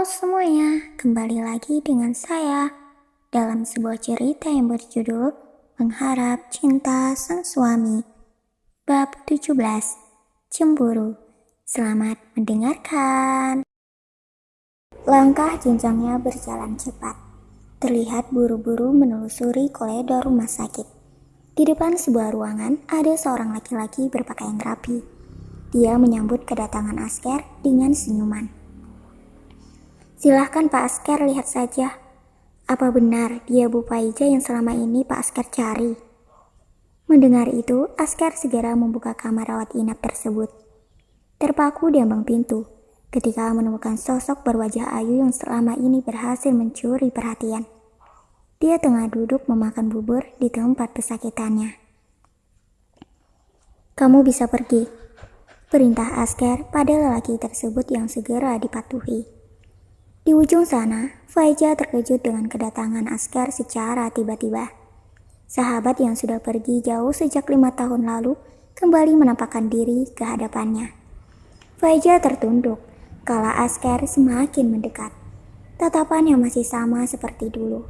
Halo semuanya, kembali lagi dengan saya dalam sebuah cerita yang berjudul Mengharap Cinta Sang Suami. Bab 17, Cemburu. Selamat mendengarkan. Langkah jenjangnya berjalan cepat. Terlihat buru-buru menelusuri koridor rumah sakit. Di depan sebuah ruangan ada seorang laki-laki berpakaian rapi. Dia menyambut kedatangan Asker dengan senyuman. Silahkan Pak Asker, lihat saja. Apa benar dia Bu Faiza yang selama ini Pak Asker cari? Mendengar itu, Asker segera membuka kamar rawat inap tersebut. Terpaku di ambang pintu ketika menemukan sosok berwajah ayu yang selama ini berhasil mencuri perhatian. Dia tengah duduk memakan bubur di tempat pesakitannya. Kamu bisa pergi, perintah Asker pada lelaki tersebut yang segera dipatuhi. Di ujung sana, Faiza terkejut dengan kedatangan Asker secara tiba-tiba. Sahabat yang sudah pergi jauh sejak 5 tahun lalu kembali menampakkan diri ke hadapannya. Faiza tertunduk kala Asker semakin mendekat. Tatapannya masih sama seperti dulu,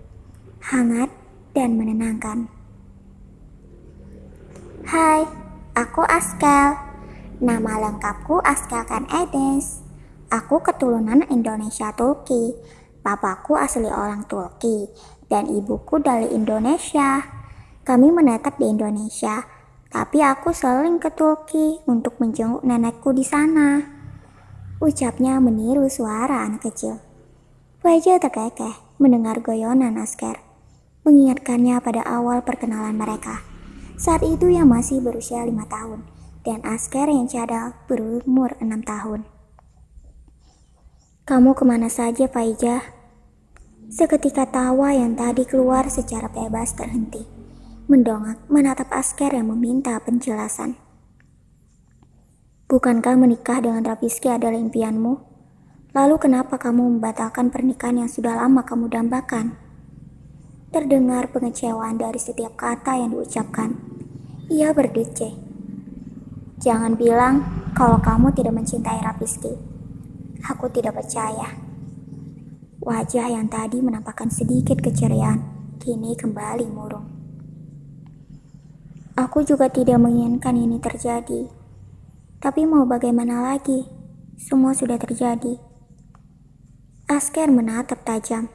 hangat dan menenangkan. Hai, aku Askel. Nama lengkapku Askelkan Edes. Aku keturunan Indonesia Turki. Papaku asli orang Turki dan ibuku dari Indonesia. Kami menetap di Indonesia, tapi aku sering ke Turki untuk menjenguk nenekku di sana. Ucapnya meniru suara anak kecil. Faiza terkekeh mendengar guyonan Asker, mengingatkannya pada awal perkenalan mereka. Saat itu ia masih berusia 5 tahun dan Asker yang cadel berumur 6 tahun. Kamu kemana saja, Faiza? Seketika tawa yang tadi keluar secara bebas terhenti, mendongak menatap Asker yang meminta penjelasan. Bukankah menikah dengan Rafiski adalah impianmu? Lalu kenapa kamu membatalkan pernikahan yang sudah lama kamu dambakan? Terdengar pengecewaan dari setiap kata yang diucapkan. Ia berdeceh. Jangan bilang kalau kamu tidak mencintai Rafiski. Aku tidak percaya. Wajah yang tadi menampakkan sedikit keceriaan, kini kembali murung. Aku juga tidak menginginkan ini terjadi. Tapi mau bagaimana lagi? Semua sudah terjadi. Asker menatap tajam.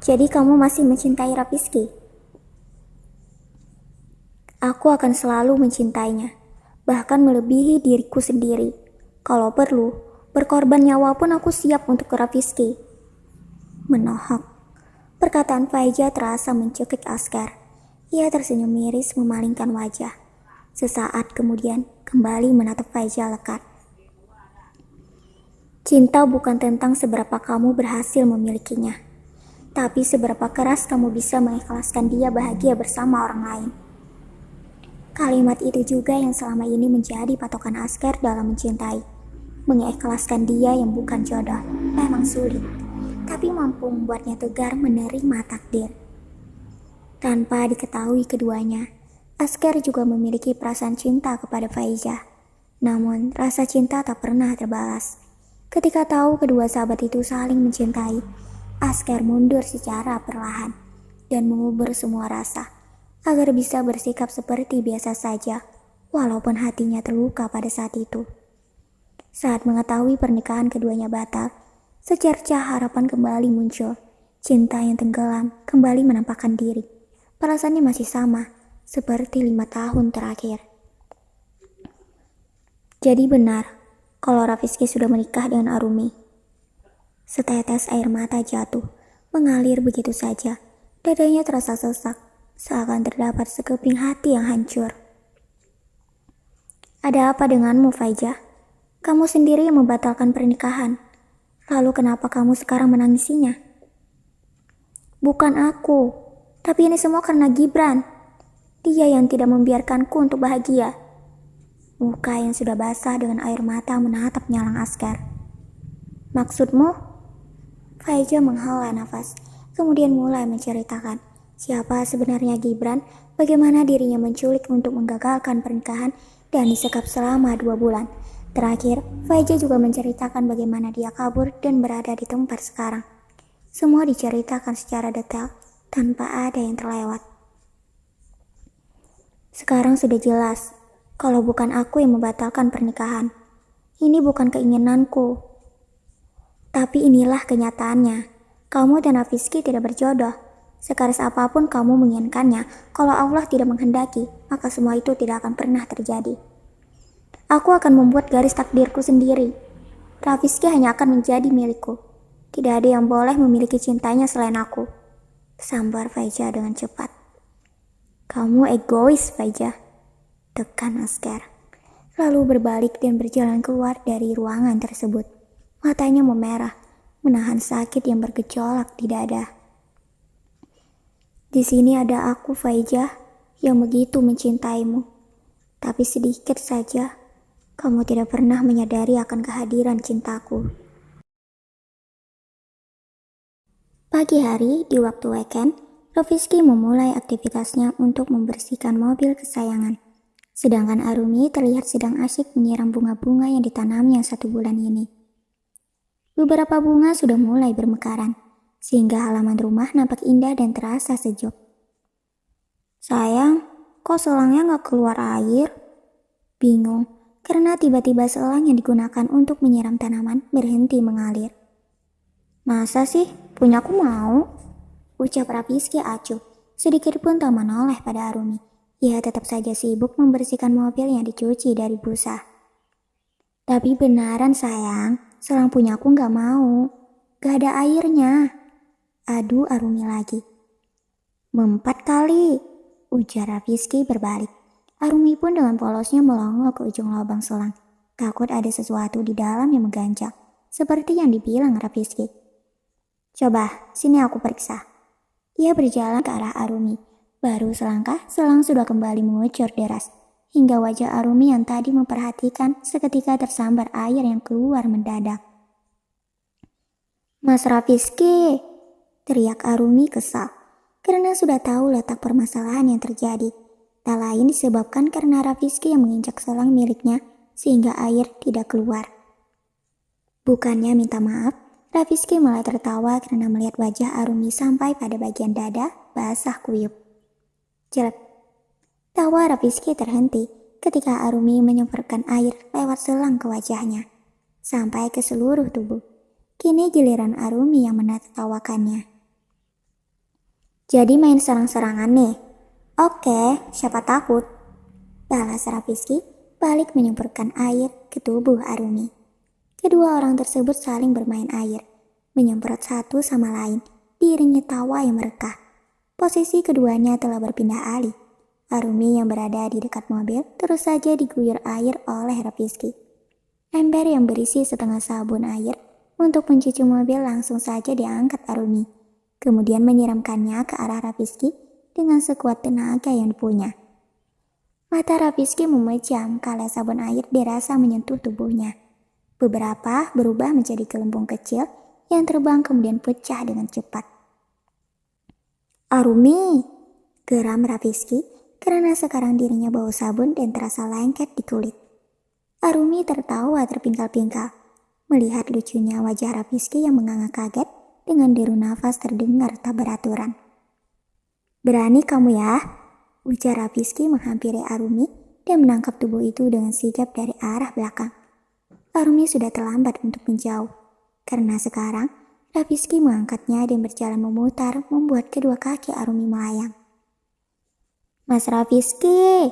Jadi kamu masih mencintai Rafiski? Aku akan selalu mencintainya, bahkan melebihi diriku sendiri. Kalau perlu, berkorban nyawa pun aku siap untuk ke Rafiski. Menohok. Perkataan Faiza terasa mencekik Asker. Ia tersenyum miris memalingkan wajah. Sesaat kemudian kembali menatap Faiza lekat. Cinta bukan tentang seberapa kamu berhasil memilikinya, tapi seberapa keras kamu bisa mengikhlaskan dia bahagia bersama orang lain. Kalimat itu juga yang selama ini menjadi patokan Asker dalam mencintai. Mengikhlaskan dia yang bukan jodoh memang sulit, tapi mampu membuatnya tegar menerima takdir. Tanpa diketahui keduanya, Asker juga memiliki perasaan cinta kepada Faiza. Namun, rasa cinta tak pernah terbalas. Ketika tahu kedua sahabat itu saling mencintai, Asker mundur secara perlahan dan mengubur semua rasa agar bisa bersikap seperti biasa saja, walaupun hatinya terluka pada saat itu. Saat mengetahui pernikahan keduanya batal, secercah harapan kembali muncul. Cinta yang tenggelam kembali menampakkan diri. Perasaannya masih sama, seperti 5 tahun terakhir. Jadi benar, kalau Rafiski sudah menikah dengan Arumi. Setetes air mata jatuh, mengalir begitu saja. Dadanya terasa sesak, seakan terdapat sekeping hati yang hancur. Ada apa denganmu, Faiza? Kamu sendiri yang membatalkan pernikahan. Lalu kenapa kamu sekarang menangisinya? Bukan aku, tapi ini semua karena Gibran. Dia yang tidak membiarkanku untuk bahagia. Muka yang sudah basah dengan air mata menatap nyalang Asker. Maksudmu? Faiza menghela nafas, kemudian mulai menceritakan siapa sebenarnya Gibran, bagaimana dirinya menculik untuk menggagalkan pernikahan dan disekap selama 2 bulan. Terakhir, Faiza juga menceritakan bagaimana dia kabur dan berada di tempat sekarang. Semua diceritakan secara detail, tanpa ada yang terlewat. Sekarang sudah jelas, kalau bukan aku yang membatalkan pernikahan. Ini bukan keinginanku. Tapi inilah kenyataannya. Kamu dan Afizki tidak berjodoh. Sekeras apapun kamu menginginkannya, kalau Allah tidak menghendaki, maka semua itu tidak akan pernah terjadi. Aku akan membuat garis takdirku sendiri. Rafizki hanya akan menjadi milikku. Tidak ada yang boleh memiliki cintanya selain aku. Sambar Faiza dengan cepat. Kamu egois, Faiza. Tekan Asker. Lalu berbalik dan berjalan keluar dari ruangan tersebut. Matanya memerah, menahan sakit yang bergejolak di dada. Di sini ada aku, Faiza, yang begitu mencintaimu. Tapi sedikit saja, kamu tidak pernah menyadari akan kehadiran cintaku. Pagi hari, di waktu weekend, Rafizki memulai aktivitasnya untuk membersihkan mobil kesayangan. Sedangkan Arumi terlihat sedang asyik menyiram bunga-bunga yang ditanamnya 1 bulan ini. Beberapa bunga sudah mulai bermekaran, sehingga halaman rumah nampak indah dan terasa sejuk. Sayang, kok selangnya gak keluar air? Bingung, karena tiba-tiba selang yang digunakan untuk menyiram tanaman berhenti mengalir. Masa sih? Punyaku mau? Ucap Rafizki acuh, sedikit pun tak menoleh pada Arumi. Ia tetap saja sibuk membersihkan mobil yang dicuci dari busa. Tapi benaran sayang, selang punyaku gak mau. Gak ada airnya. Aduh Arumi lagi. Mempat kali, ujar Rafizki berbalik. Arumi pun dengan polosnya melongo ke ujung lubang selang. Takut ada sesuatu di dalam yang mengganjal, seperti yang dibilang Rafizki. Coba, sini aku periksa. Ia berjalan ke arah Arumi. Baru selangkah, selang sudah kembali mengucur deras. Hingga wajah Arumi yang tadi memperhatikan seketika tersambar air yang keluar mendadak. Mas Rafizki, teriak Arumi kesal. Karena sudah tahu letak permasalahan yang terjadi. Tak lain disebabkan karena Rafizki yang menginjak selang miliknya sehingga air tidak keluar. Bukannya minta maaf, Rafizki malah tertawa karena melihat wajah Arumi sampai pada bagian dada basah kuyup. Jelek. Tawa Rafizki terhenti ketika Arumi menyemprotkan air lewat selang ke wajahnya, sampai ke seluruh tubuh. Kini giliran Arumi yang menertawakannya. Jadi main serang-serangan nih? Oke, siapa takut? Balas Rafizki balik menyemprotkan air ke tubuh Arumi. Kedua orang tersebut saling bermain air, menyemprot satu sama lain, diiringi tawa yang merekah. Posisi keduanya telah berpindah alih. Arumi yang berada di dekat mobil terus saja diguyur air oleh Rafizki. Ember yang berisi setengah sabun air untuk mencuci mobil langsung saja diangkat Arumi, kemudian menyiramkannya ke arah Rafizki dengan sekuat tenaga yang punya. Mata Rafizki memejam kala sabun air dirasa menyentuh tubuhnya. Beberapa berubah menjadi gelembung kecil yang terbang kemudian pecah dengan cepat. Arumi, geram Rafizki karena sekarang dirinya bau sabun dan terasa lengket di kulit. Arumi tertawa terpingkal-pingkal melihat lucunya wajah Rafizki yang menganga kaget dengan deru nafas terdengar tak beraturan. Berani kamu ya, ujar Rafizki menghampiri Arumi dan menangkap tubuh itu dengan sigap dari arah belakang. Arumi sudah terlambat untuk menjauh, karena sekarang Rafizki mengangkatnya dan berjalan memutar membuat kedua kaki Arumi melayang. Mas Rafizki,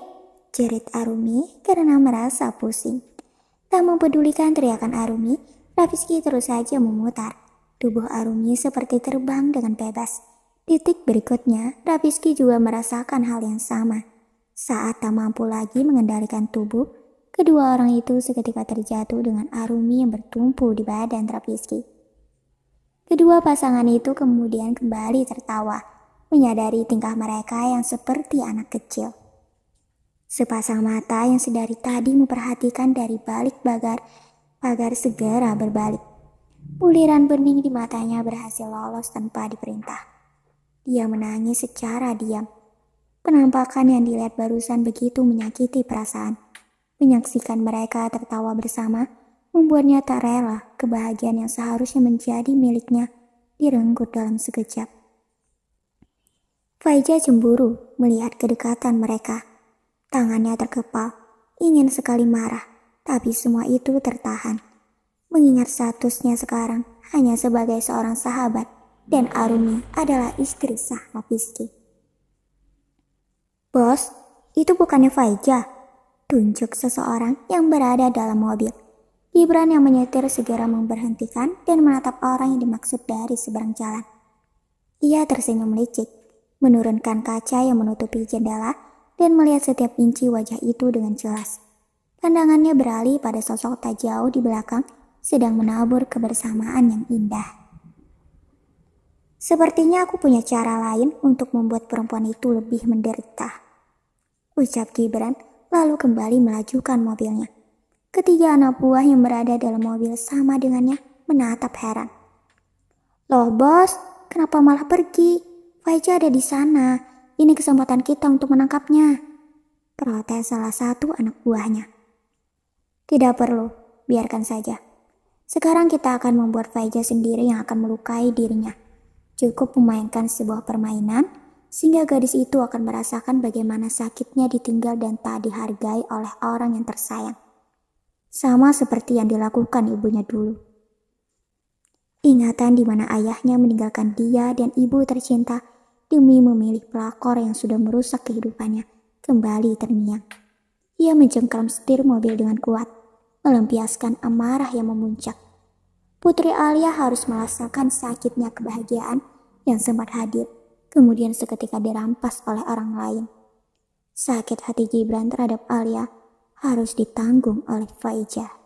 jerit Arumi karena merasa pusing. Tak mempedulikan teriakan Arumi, Rafizki terus saja memutar. Tubuh Arumi seperti terbang dengan bebas. Detik berikutnya, Rafizki juga merasakan hal yang sama. Saat tak mampu lagi mengendalikan tubuh, kedua orang itu seketika terjatuh dengan Arumi yang bertumpu di badan Rafizki. Kedua pasangan itu kemudian kembali tertawa, menyadari tingkah mereka yang seperti anak kecil. Sepasang mata yang sedari tadi memperhatikan dari balik pagar segera berbalik. Buliran bening di matanya berhasil lolos tanpa diperintah. Dia menangis secara diam. Penampakan yang dilihat barusan begitu menyakiti perasaan. Menyaksikan mereka tertawa bersama membuatnya tak rela kebahagiaan yang seharusnya menjadi miliknya direnggut dalam sekejap. Faiza cemburu melihat kedekatan mereka. Tangannya terkepal, ingin sekali marah, tapi semua itu tertahan. Mengingat statusnya sekarang hanya sebagai seorang sahabat dan Arumi adalah istri sah Rizky. Bos, itu bukannya Faiza, tunjuk seseorang yang berada dalam mobil. Gibran yang menyetir segera memberhentikan dan menatap orang yang dimaksud dari seberang jalan. Ia tersenyum licik, menurunkan kaca yang menutupi jendela dan melihat setiap inci wajah itu dengan jelas. Pandangannya beralih pada sosok tak jauh di belakang sedang menabur kebersamaan yang indah. Sepertinya aku punya cara lain untuk membuat perempuan itu lebih menderita, ucap Gibran lalu kembali melajukan mobilnya. Ketiga anak buah yang berada dalam mobil sama dengannya menatap heran. Loh bos, kenapa malah pergi? Faiza ada di sana. Ini kesempatan kita untuk menangkapnya, protes salah satu anak buahnya. Tidak perlu, biarkan saja. Sekarang kita akan membuat Faiza sendiri yang akan melukai dirinya. Cukup memainkan sebuah permainan, sehingga gadis itu akan merasakan bagaimana sakitnya ditinggal dan tak dihargai oleh orang yang tersayang. Sama seperti yang dilakukan ibunya dulu. Ingatan di mana ayahnya meninggalkan dia dan ibu tercinta demi memilih pelakor yang sudah merusak kehidupannya kembali terngiang. Ia mencengkram setir mobil dengan kuat, melampiaskan amarah yang memuncak. Putri Alia harus merasakan sakitnya kebahagiaan yang sempat hadir, kemudian seketika dirampas oleh orang lain. Sakit hati Gibran terhadap Alia harus ditanggung oleh Faiza.